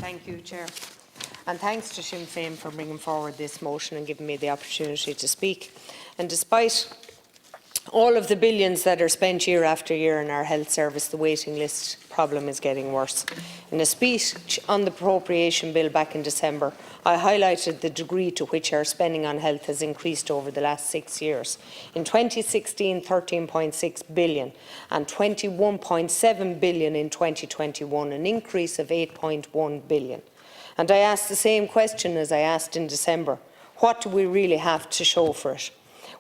Thank you, Chair. And thanks to Sinn Féin for bringing forward this motion and giving me the opportunity to speak. And despite all of the billions that are spent year after year in our health service, the waiting list problem is getting worse. In a speech on the appropriation bill back in December, I highlighted the degree to which our spending on health has increased over the last 6 years. In 2016, 13.6 billion and 21.7 billion in 2021, an increase of 8.1 billion. And I asked the same question as I asked in December. What do we really have to show for it?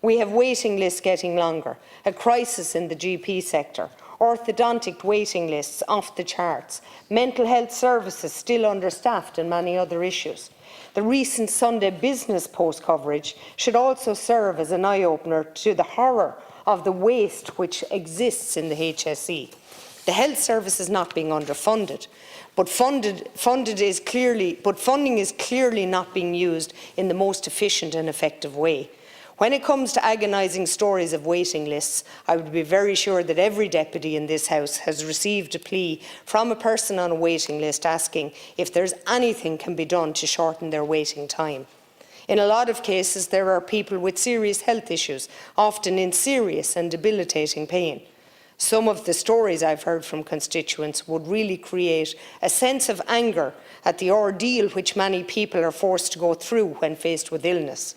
We have waiting lists getting longer, a crisis in the GP sector, orthodontic waiting lists off the charts, mental health services still understaffed and many other issues. The recent Sunday Business Post coverage should also serve as an eye-opener to the horror of the waste which exists in the HSE. The health service is not being underfunded, but funding is clearly not being used in the most efficient and effective way. When it comes to agonising stories of waiting lists, I would be very sure that every deputy in this House has received a plea from a person on a waiting list asking if there's anything can be done to shorten their waiting time. In a lot of cases, there are people with serious health issues, often in serious and debilitating pain. Some of the stories I've heard from constituents would really create a sense of anger at the ordeal which many people are forced to go through when faced with illness.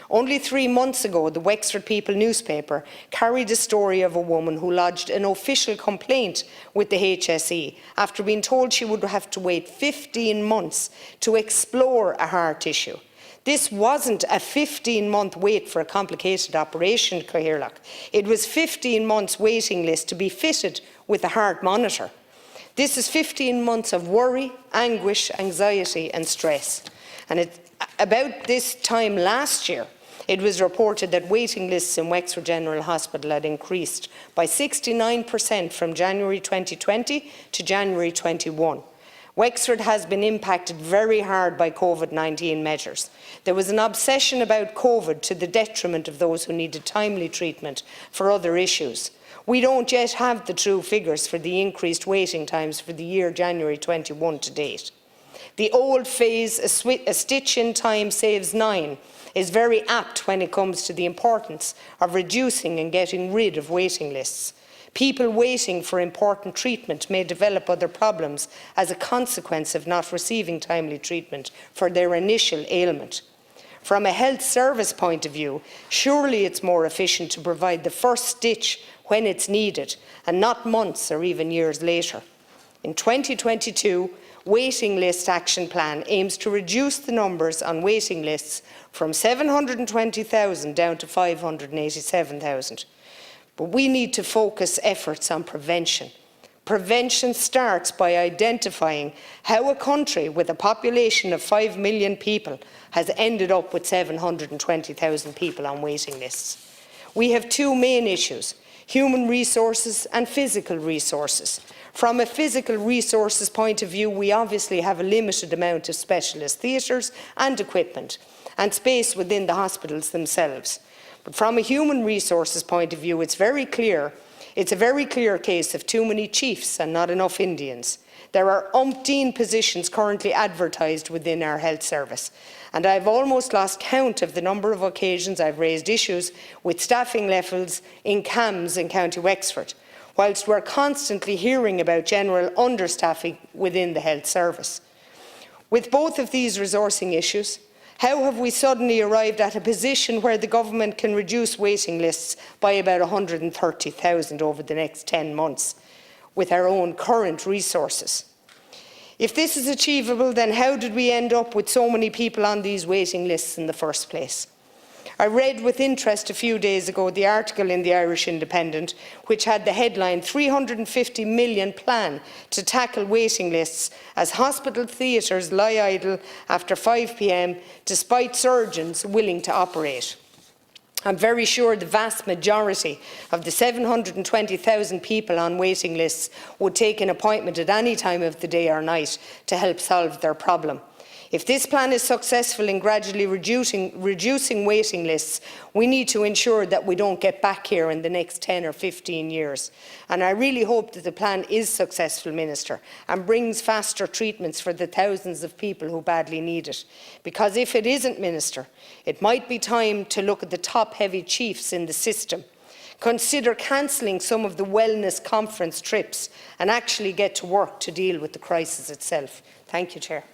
Only 3 months ago, the Wexford People newspaper carried a story of a woman who lodged an official complaint with the HSE after being told she would have to wait 15 months to explore a heart issue. This wasn't a 15-month wait for a complicated operation, Oireachtas. It was 15 months waiting list to be fitted with a heart monitor. This is 15 months of worry, anguish, anxiety and stress. And about this time last year, it was reported that waiting lists in Wexford General Hospital had increased by 69% from January 2020 to January 21. Wexford has been impacted very hard by COVID-19 measures. There was an obsession about COVID to the detriment of those who needed timely treatment for other issues. We don't yet have the true figures for the increased waiting times for the year January 21 to date. The old phrase, a stitch in time saves 9, is very apt when it comes to the importance of reducing and getting rid of waiting lists. People waiting for important treatment may develop other problems as a consequence of not receiving timely treatment for their initial ailment. From a health service point of view, surely it's more efficient to provide the first stitch when it's needed and not months or even years later. In 2022, Waiting List Action Plan aims to reduce the numbers on waiting lists from 720,000 down to 587,000. But we need to focus efforts on prevention. Prevention starts by identifying how a country with a population of 5 million people has ended up with 720,000 people on waiting lists. We have two main issues: human resources and physical resources. From a physical resources point of view, we obviously have a limited amount of specialist theatres and equipment and space within the hospitals themselves. But from a human resources point of view, it's a very clear case of too many chiefs and not enough Indians. There are umpteen positions currently advertised within our health service, and I've almost lost count of the number of occasions I've raised issues with staffing levels in CAMS in County Wexford, whilst we're constantly hearing about general understaffing within the health service. With both of these resourcing issues, how have we suddenly arrived at a position where the government can reduce waiting lists by about 130,000 over the next 10 months with our own current resources? If this is achievable, then how did we end up with so many people on these waiting lists in the first place? I read with interest a few days ago the article in the Irish Independent which had the headline "350 million plan to tackle waiting lists as hospital theatres lie idle after 5 p.m. despite surgeons willing to operate." I'm very sure the vast majority of the 720,000 people on waiting lists would take an appointment at any time of the day or night to help solve their problem. If this plan is successful in gradually reducing waiting lists, we need to ensure that we don't get back here in the next 10 or 15 years. And I really hope that the plan is successful, Minister, and brings faster treatments for the thousands of people who badly need it. Because if it isn't, Minister, it might be time to look at the top-heavy chiefs in the system, consider cancelling some of the wellness conference trips and actually get to work to deal with the crisis itself. Thank you, Chair.